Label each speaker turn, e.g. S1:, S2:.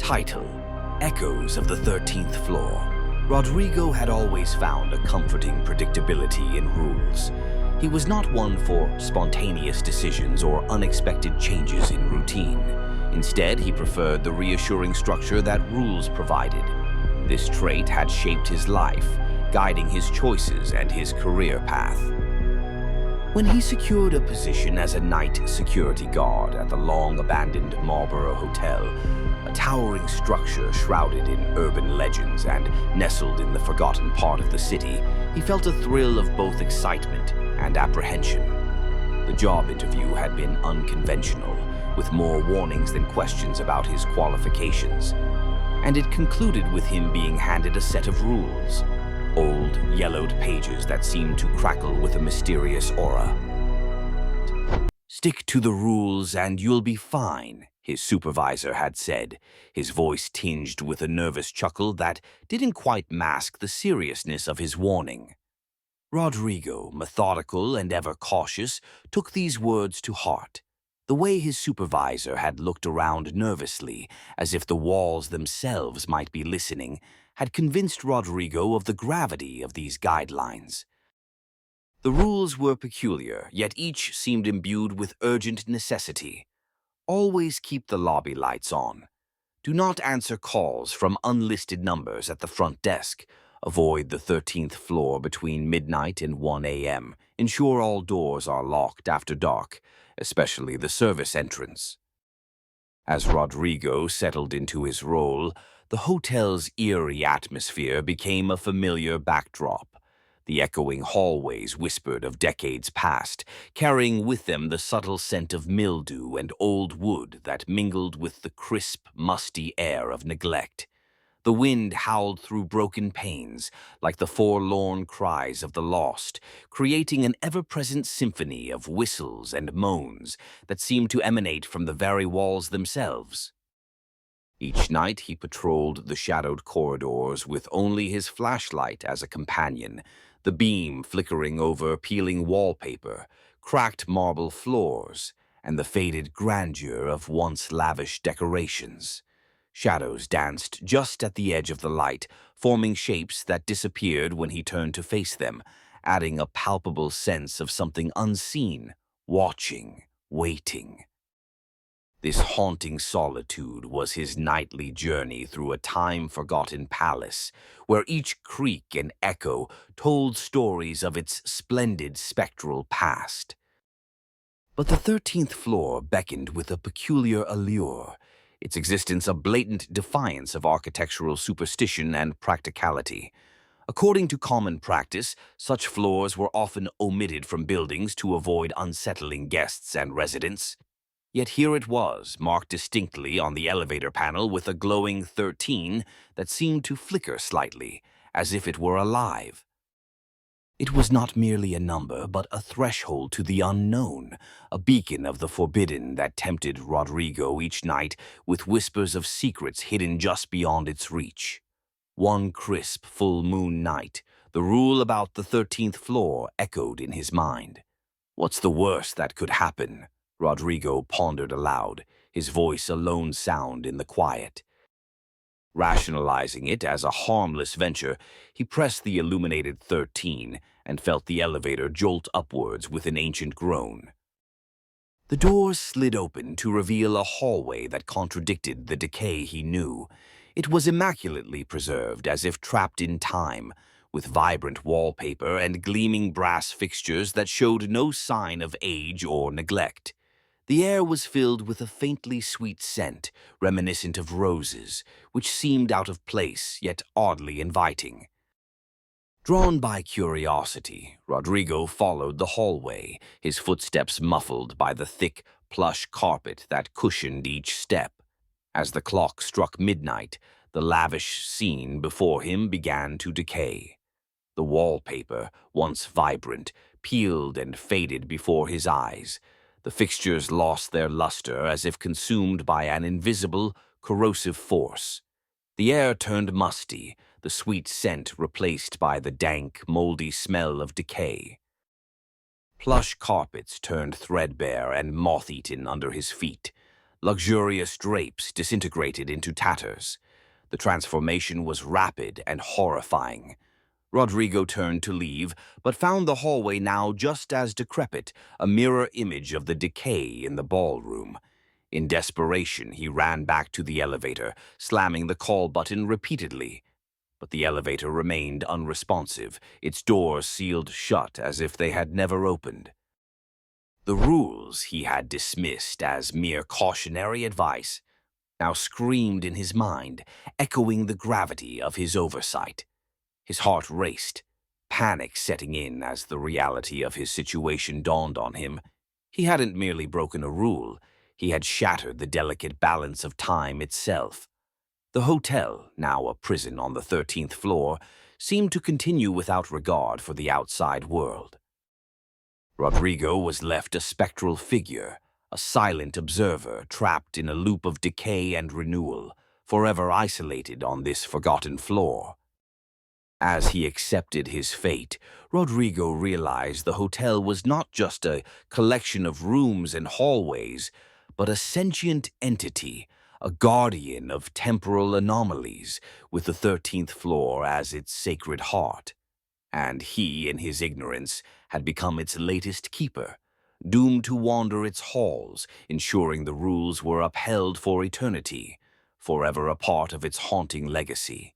S1: Title: Echoes of the 13th Floor. Rodrigo had always found a comforting predictability in rules. He was not one for spontaneous decisions or unexpected changes in routine. Instead, he preferred the reassuring structure that rules provided. This trait had shaped his life, guiding his choices and his career path. When he secured a position as a night security guard at the long-abandoned Marlborough Hotel, a towering structure shrouded in urban legends and nestled in the forgotten part of the city, he felt a thrill of both excitement and apprehension. The job interview had been unconventional, with more warnings than questions about his qualifications, and it concluded with him being handed a set of rules. Old, yellowed pages that seemed to crackle with a mysterious aura. "Stick to the rules and you'll be fine," his supervisor had said, his voice tinged with a nervous chuckle that didn't quite mask the seriousness of his warning. Rodrigo, methodical and ever cautious, took these words to heart. The way his supervisor had looked around nervously, as if the walls themselves might be listening, had convinced Rodrigo of the gravity of these guidelines. The rules were peculiar, yet each seemed imbued with urgent necessity. Always keep the lobby lights on. Do not answer calls from unlisted numbers at the front desk. Avoid the 13th floor between midnight and 1 a.m. Ensure all doors are locked after dark, especially the service entrance. As Rodrigo settled into his role, the hotel's eerie atmosphere became a familiar backdrop. The echoing hallways whispered of decades past, carrying with them the subtle scent of mildew and old wood that mingled with the crisp, musty air of neglect. The wind howled through broken panes, like the forlorn cries of the lost, creating an ever-present symphony of whistles and moans that seemed to emanate from the very walls themselves. Each night he patrolled the shadowed corridors with only his flashlight as a companion, the beam flickering over peeling wallpaper, cracked marble floors, and the faded grandeur of once lavish decorations. Shadows danced just at the edge of the light, forming shapes that disappeared when he turned to face them, adding a palpable sense of something unseen, watching, waiting. This haunting solitude was his nightly journey through a time-forgotten palace, where each creak and echo told stories of its splendid spectral past. But the 13th floor beckoned with a peculiar allure, its existence a blatant defiance of architectural superstition and practicality. According to common practice, such floors were often omitted from buildings to avoid unsettling guests and residents. Yet here it was, marked distinctly on the elevator panel with a glowing 13 that seemed to flicker slightly, as if it were alive. It was not merely a number, but a threshold to the unknown, a beacon of the forbidden that tempted Rodrigo each night with whispers of secrets hidden just beyond its reach. One crisp, full moon night, the rule about the 13th floor echoed in his mind. "What's the worst that could happen?" Rodrigo pondered aloud, his voice a lone sound in the quiet. Rationalizing it as a harmless venture, he pressed the illuminated 13 and felt the elevator jolt upwards with an ancient groan. The doors slid open to reveal a hallway that contradicted the decay he knew. It was immaculately preserved, as if trapped in time, with vibrant wallpaper and gleaming brass fixtures that showed no sign of age or neglect. The air was filled with a faintly sweet scent, reminiscent of roses, which seemed out of place yet oddly inviting. Drawn by curiosity, Rodrigo followed the hallway, his footsteps muffled by the thick, plush carpet that cushioned each step. As the clock struck midnight, the lavish scene before him began to decay. The wallpaper, once vibrant, peeled and faded before his eyes. The fixtures lost their luster as if consumed by an invisible, corrosive force. The air turned musty, the sweet scent replaced by the dank, moldy smell of decay. Plush carpets turned threadbare and moth-eaten under his feet. Luxurious drapes disintegrated into tatters. The transformation was rapid and horrifying. Rodrigo turned to leave, but found the hallway now just as decrepit, a mirror image of the decay in the ballroom. In desperation, he ran back to the elevator, slamming the call button repeatedly. But the elevator remained unresponsive, its doors sealed shut as if they had never opened. The rules he had dismissed as mere cautionary advice now screamed in his mind, echoing the gravity of his oversight. His heart raced, panic setting in as the reality of his situation dawned on him. He hadn't merely broken a rule, he had shattered the delicate balance of time itself. The hotel, now a prison on the 13th floor, seemed to continue without regard for the outside world. Rodrigo was left a spectral figure, a silent observer trapped in a loop of decay and renewal, forever isolated on this forgotten floor. As he accepted his fate, Rodrigo realized the hotel was not just a collection of rooms and hallways, but a sentient entity, a guardian of temporal anomalies, with the 13th floor as its sacred heart. And he, in his ignorance, had become its latest keeper, doomed to wander its halls, ensuring the rules were upheld for eternity, forever a part of its haunting legacy.